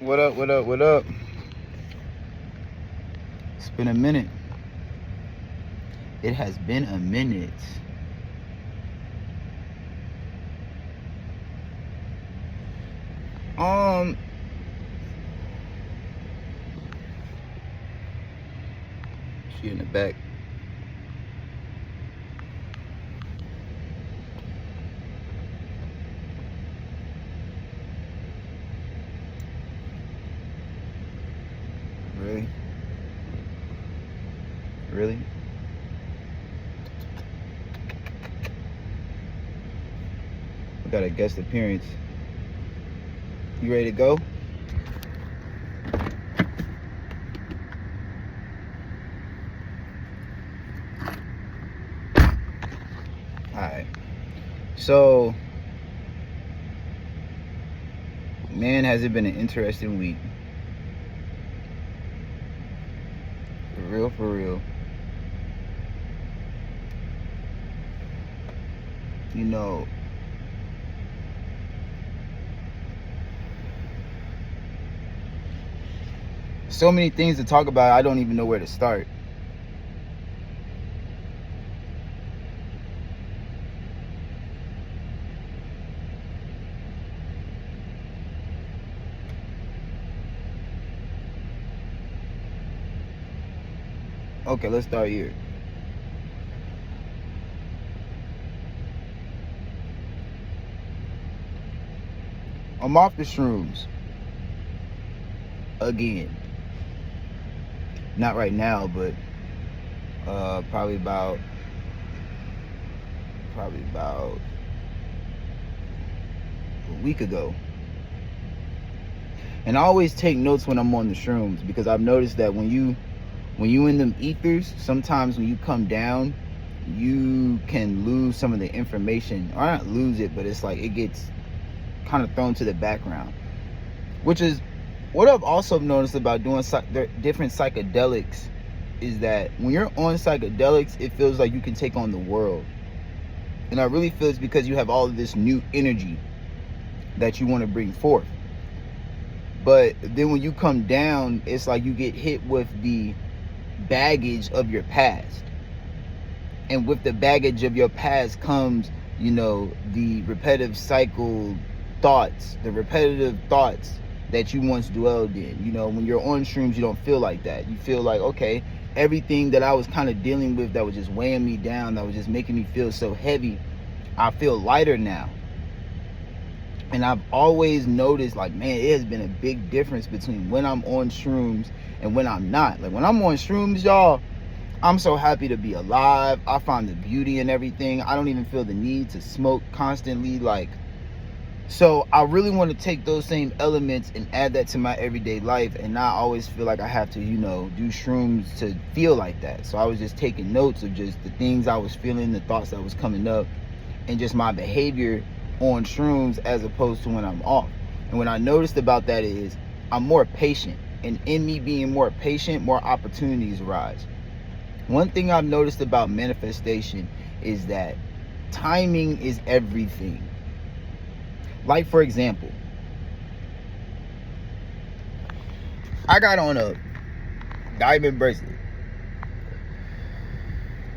What up, what up, what up? It's been a minute. It has been a minute. She in the back. Really? Really? We got a guest appearance. You ready to go? Alright. So, man, has it been an interesting week. For real. You know, so many things to talk about, I don't even know where to start. Okay, let's start here. I'm off the shrooms. Again. Not right now, but probably about a week ago. And I always take notes when I'm on the shrooms, because I've noticed that when you in them ethers, sometimes when you come down, you can lose some of the information, or not lose it, but it's like it gets kind of thrown to the background, which is what I've also noticed about doing different psychedelics, is that when you're on psychedelics, it feels like you can take on the world. And I really feel it's because you have all of this new energy that you want to bring forth. But then when you come down, it's like you get hit with the baggage of your past. And with the baggage of your past comes, the repetitive cycle thoughts, the repetitive thoughts that you once dwelled in. When you're on shrooms, you don't feel like that. You feel like, okay, everything that I was kind of dealing with that was just weighing me down, that was just making me feel so heavy, I feel lighter now. And I've always noticed, like, man, it has been a big difference between when I'm on shrooms and when I'm not. Like, when I'm on shrooms, y'all, I'm so happy to be alive. I find the beauty in everything. I don't even feel the need to smoke constantly. So I really want to take those same elements and add that to my everyday life, and not always feel like I have to, do shrooms to feel like that. So I was just taking notes of just the things I was feeling, the thoughts that was coming up, and just my behavior on shrooms as opposed to when I'm off. And what I noticed about that is I'm more patient, and in me being more patient, more opportunities arise. One thing I've noticed about manifestation is that timing is everything. Like, for example, I got on a diamond bracelet.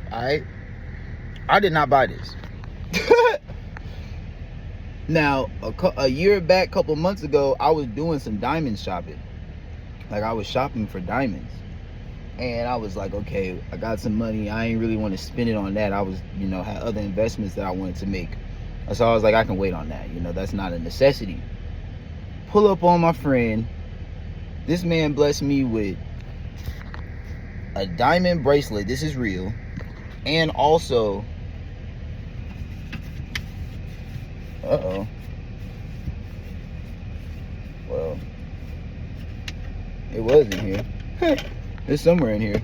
Alright? I did not buy this. Now, a year back, couple months ago, I was doing some diamond shopping. Like, I was shopping for diamonds. And I was like, okay, I got some money. I ain't really want to spend it on that. I was, had other investments that I wanted to make. So I was like, I can wait on that. That's not a necessity. Pull up on my friend. This man blessed me with a diamond bracelet. This is real. And also, well, it was in here. It's somewhere in here.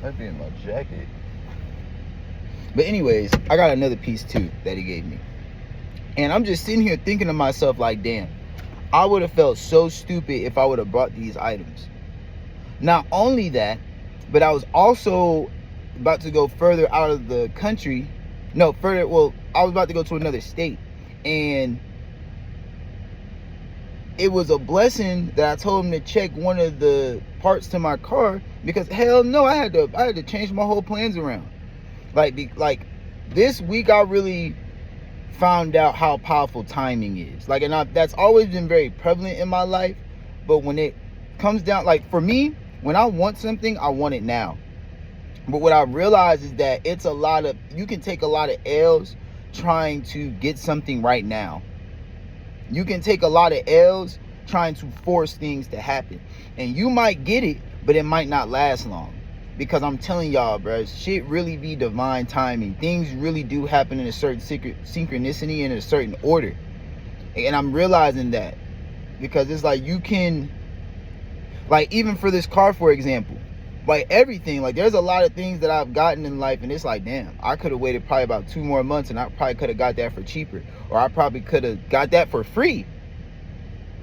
Might be in my jacket. But anyways, I got another piece too that he gave me. And I'm just sitting here thinking to myself, like, damn, I would have felt so stupid if I would have brought these items. Not only that, but I was also about to go further out of the country. I was about to go to another state. And it was a blessing that I told him to check one of the parts to my car, because hell no, I had to change my whole plans around. Like this week I really found out how powerful timing is. Like, and that's always been very prevalent in my life, but when it comes down, like for me, when I want something, I want it now. But what I realize is that you can take a lot of L's trying to get something right now. You can take a lot of L's trying to force things to happen. And you might get it, but it might not last long. Because I'm telling y'all, bro, shit really be divine timing. Things really do happen in a certain synchronicity, in a certain order. And I'm realizing that. Because it's like you can, like even for this car, for example, like everything, like there's a lot of things that I've gotten in life, and it's like, damn, I could have waited probably about 2 more months and I probably could have got that for cheaper, or I probably could have got that for free.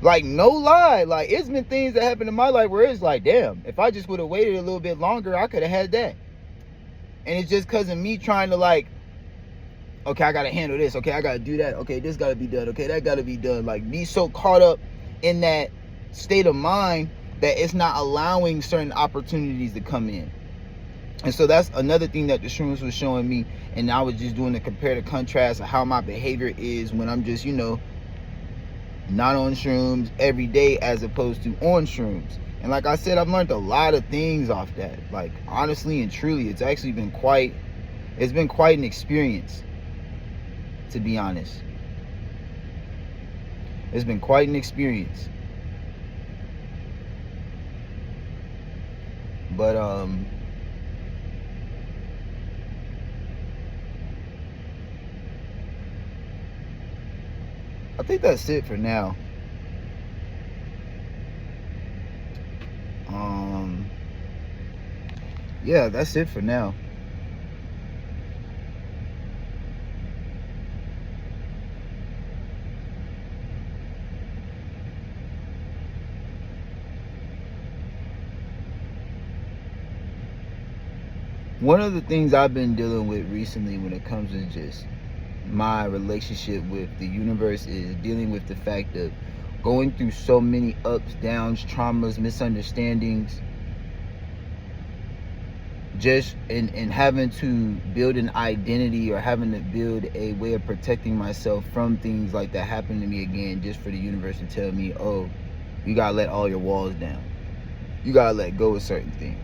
Like, no lie, like it's been things that happened in my life where it's like, damn, if I just would have waited a little bit longer, I could have had that. And it's just because of me trying to, like, okay, I gotta handle this, okay, I gotta do that, okay, this gotta be done, okay, that gotta be done. Like, be so caught up in that state of mind that it's not allowing certain opportunities to come in. And so that's another thing that the shrooms was showing me. And I was just doing the compare to contrast of how my behavior is when I'm just, not on shrooms every day as opposed to on shrooms. And like I said, I've learned a lot of things off that. Like, honestly and truly, it's actually been quite an experience, to be honest. It's been quite an experience. But I think that's it for now. Yeah, that's it for now. One of the things I've been dealing with recently when it comes to just my relationship with the universe is dealing with the fact of going through so many ups, downs, traumas, misunderstandings, just in having to build an identity or having to build a way of protecting myself from things like that happen to me again, just for the universe to tell me, oh, you gotta let all your walls down, you gotta let go of certain things.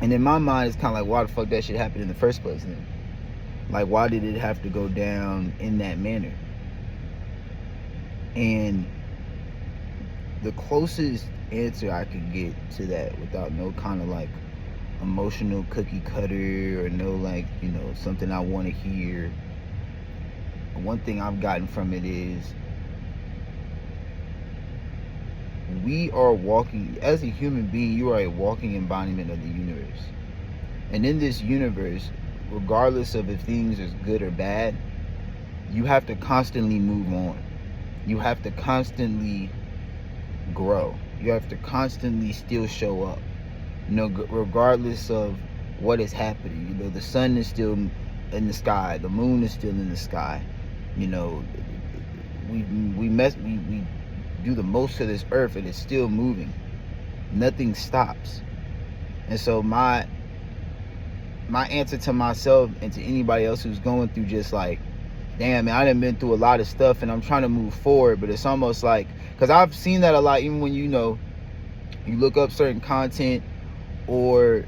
And in my mind, it's kind of like, why the fuck that shit happened in the first place then? Like, why did it have to go down in that manner? And the closest answer I could get to that, without no kind of like emotional cookie cutter or no like, something I want to hear, one thing I've gotten from it is, we are walking, as a human being, you are a walking embodiment of the universe. And in this universe, regardless of if things are good or bad, you have to constantly move on. You have to constantly grow. You have to constantly still show up, regardless of what is happening. The sun is still in the sky, the moon is still in the sky. We do the most of this earth and it's still moving. Nothing stops. And so my answer to myself and to anybody else who's going through just like, damn, man, I done been through a lot of stuff and I'm trying to move forward, but it's almost like, because I've seen that a lot, even when you look up certain content, or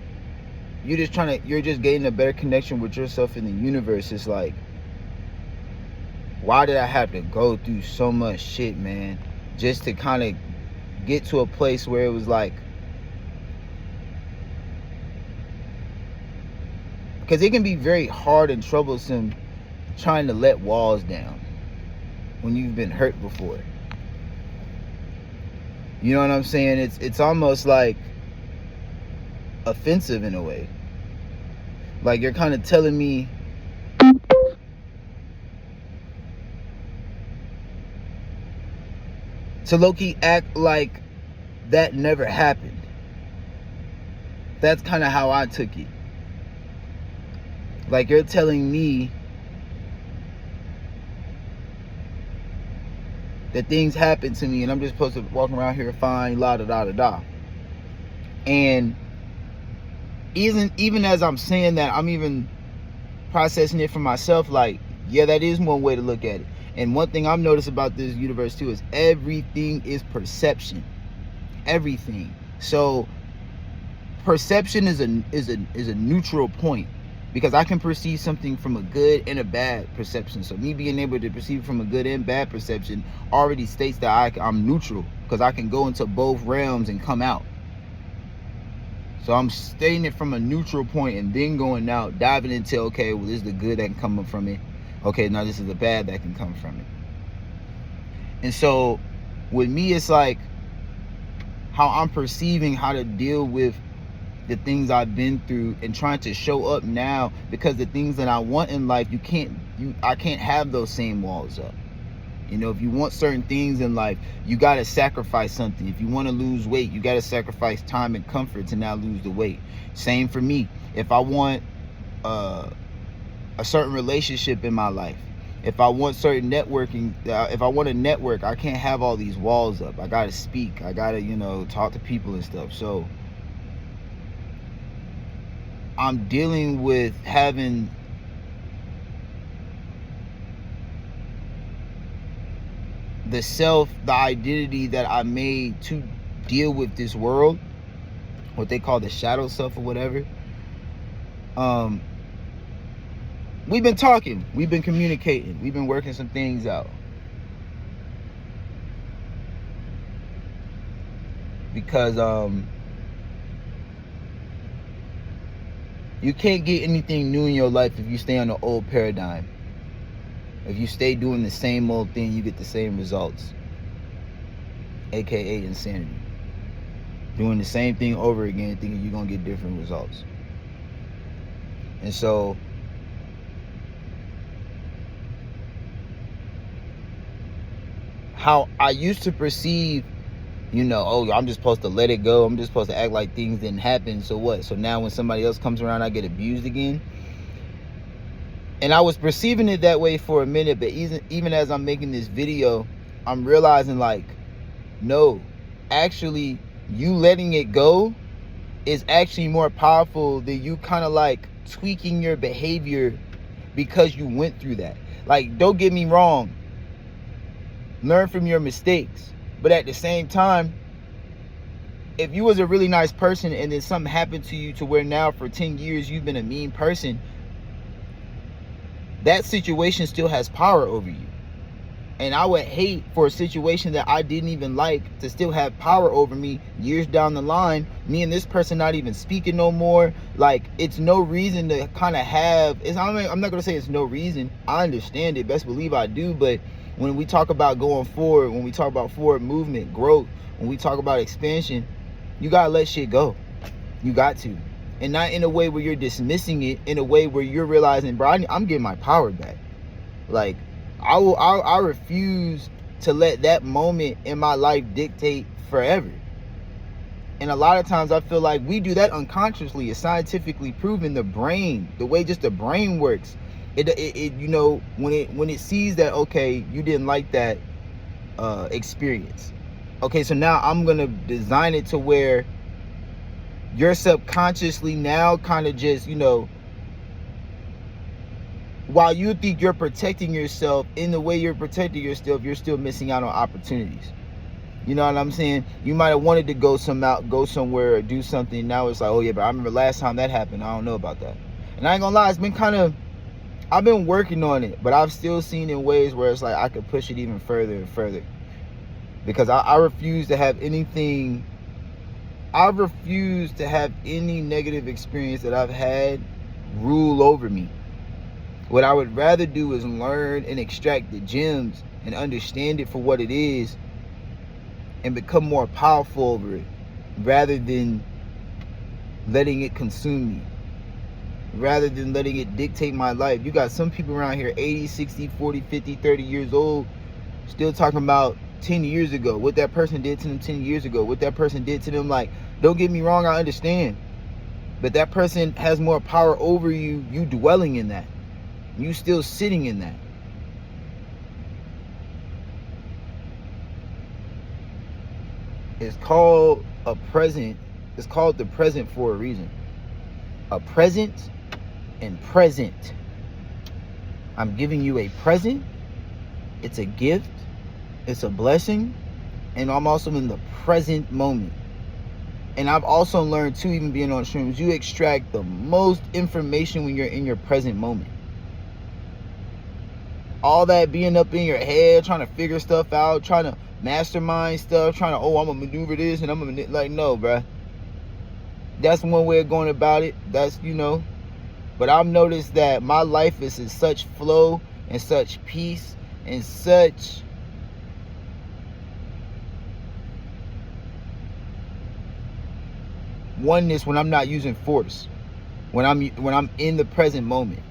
you're just getting a better connection with yourself in the universe. It's like, why did I have to go through so much shit, man, just to kind of get to a place where it was like, because it can be very hard and troublesome trying to let walls down when you've been hurt before. You know what I'm saying? It's almost like offensive in a way. Like, you're kind of telling me to low-key act like that never happened. That's kind of how I took it. Like, you're telling me that things happen to me and I'm just supposed to walk around here fine, la da da da da. And even as I'm saying that, I'm even processing it for myself, like, yeah, that is one way to look at it. And one thing I've noticed about this universe too is everything is perception. Everything. So perception is a neutral point, because I can perceive something from a good and a bad perception. So me being able to perceive from a good and bad perception already states that I'm neutral, because I can go into both realms and come out. So I'm stating it from a neutral point and then going out, diving into, okay, well, this is the good that can come up from it. Okay, now this is the bad that can come from it. And so with me, it's like how I'm perceiving how to deal with the things I've been through and trying to show up now, because the things that I want in life, I can't have those same walls up. You know, if you want certain things in life, you got to sacrifice something. If you want to lose weight, you got to sacrifice time and comfort to now lose the weight. Same for me. If I want a certain relationship in my life, if I want certain networking, if I want to network, I can't have all these walls up. I got to speak. I got to, talk to people and stuff. So I'm dealing with having the identity that I made to deal with this world, what they call the shadow self or whatever. We've been talking, we've been communicating, we've been working some things out. Because you can't get anything new in your life if you stay on the old paradigm. If you stay doing the same old thing, you get the same results. AKA insanity. Doing the same thing over again, thinking you're going to get different results. And so how I used to perceive, I'm just supposed to let it go. I'm just supposed to act like things didn't happen. So what? So now when somebody else comes around, I get abused again. And I was perceiving it that way for a minute, but even as I'm making this video, I'm realizing, like, no, actually, you letting it go is actually more powerful than you kind of like tweaking your behavior because you went through that. Like, don't get me wrong, learn from your mistakes, but at the same time, if you was a really nice person and then something happened to you to where now for 10 years you've been a mean person, that situation still has power over you. And I would hate for a situation that I didn't even like to still have power over me years down the line. Me and this person not even speaking no more. Like, it's no reason to kind of have, I'm not going to say it's no reason. I understand it. Best believe I do. But when we talk about going forward, when we talk about forward movement, growth, when we talk about expansion, you got to let shit go. You got to. And not in a way where you're dismissing it, in a way where you're realizing, bro, I'm getting my power back. Like, I refuse to let that moment in my life dictate forever. And a lot of times I feel like we do that unconsciously. It's scientifically proven. The brain, the way just the brain works, it when it sees that, okay, you didn't like that experience. Okay, so now I'm gonna design it to where you're subconsciously now kind of just, while you think you're protecting yourself, in the way you're protecting yourself, you're still missing out on opportunities. You know what I'm saying? You might have wanted to go somewhere or do something. Now it's like, oh yeah, but I remember last time that happened. I don't know about that. And I ain't gonna lie, it's been I've been working on it, but I've still seen in ways where it's like I could push it even further and further. Because I refuse to have anything. I refuse to have any negative experience that I've had rule over me. What I would rather do is learn and extract the gems and understand it for what it is and become more powerful over it, rather than letting it consume me, rather than letting it dictate my life. You got some people around here 80, 60, 40, 50, 30 years old still talking about 10 years ago, what that person did to them 10 years ago, what that person did to them. Like, don't get me wrong, I understand, but that person has more power over you, you dwelling in that, you still sitting in that. It's called a present. It's called the present for a reason. A present and present. I'm giving you a present. It's a gift. It's a blessing. And I'm also in the present moment. And I've also learned too, even being on shrooms, you extract the most information when you're in your present moment. All that being up in your head, trying to figure stuff out, trying to mastermind stuff, trying to, oh, I'm gonna maneuver this and I'm gonna, like, no, bruh. That's one way of going about it. That's, but I've noticed that my life is in such flow and such peace and such oneness when I'm not using force, when I'm in the present moment.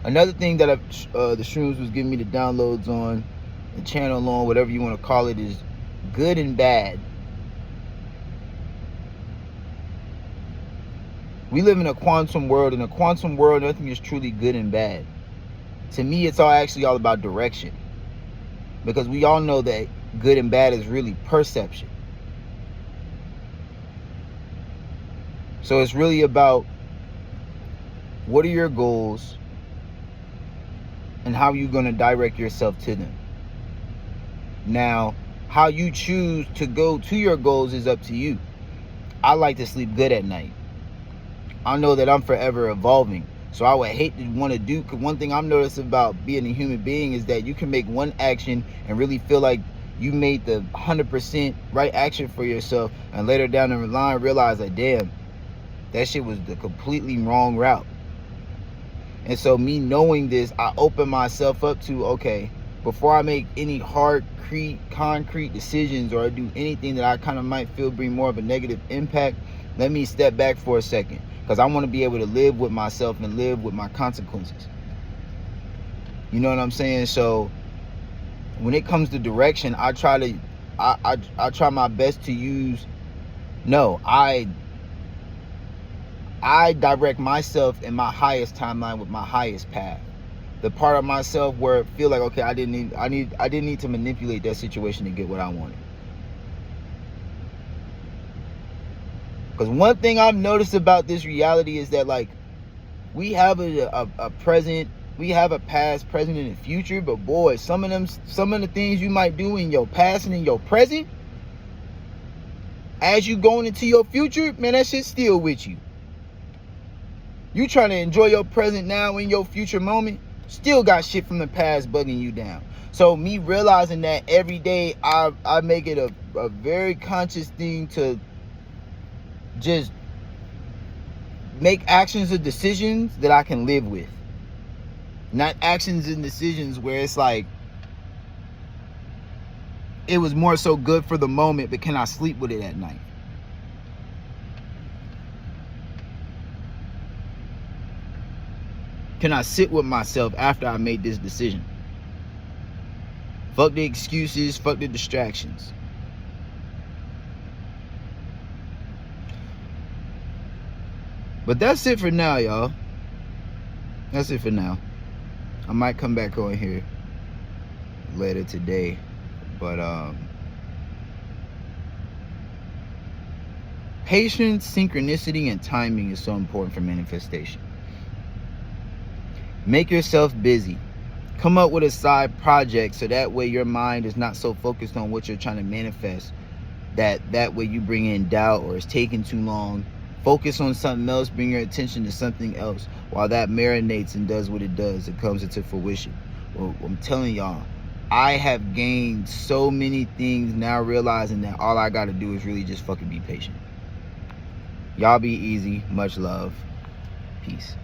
Another thing that the shrooms was giving me the downloads on, the channel on, whatever you want to call it, is good and bad. We live in a quantum world. In a quantum world, nothing is truly good and bad. To me, it's actually all about direction. Because we all know that good and bad is really perception. So it's really about what are your goals and how you're going to direct yourself to them. Now, how you choose to go to your goals is up to you. I like to sleep good at night. I know that I'm forever evolving. So I would hate to want to do, because one thing I've noticed about being a human being is that you can make one action and really feel like you made the 100% right action for yourself, and later down the line realize that, damn, that shit was the completely wrong route. And so me knowing this, I open myself up to, okay, before I make any concrete decisions or I do anything that I kind of might feel bring more of a negative impact, let me step back for a second. Because I want to be able to live with myself and live with my consequences. You know what I'm saying? So when it comes to direction, I try my best to use, I direct myself in my highest timeline with my highest path. The part of myself where I feel like, okay, I didn't need to manipulate that situation to get what I wanted. Because one thing I've noticed about this reality is that, like, we have a present, we have a past, present, and a future. But boy, some of the things you might do in your past and in your present, as you going into your future, man, that shit's still with you. You trying to enjoy your present now in your future moment, still got shit from the past bugging you down. So me realizing that every day, I make it a very conscious thing to just make actions and decisions that I can live with. Not actions and decisions where it's like, it was more so good for the moment, but can I sleep with it at night? Can I sit with myself after I made this decision? Fuck the excuses, fuck the distractions. But that's it for now, y'all. That's it for now. I might come back on here later today. But patience, synchronicity, and timing is so important for manifestation. Make yourself busy. Come up with a side project so that way your mind is not so focused on what you're trying to manifest that way you bring in doubt or it's taking too long. Focus on something else. Bring your attention to something else. While that marinates and does what it does, it comes into fruition. Well, I'm telling y'all, I have gained so many things now, realizing that all I got to do is really just fucking be patient. Y'all be easy. Much love. Peace.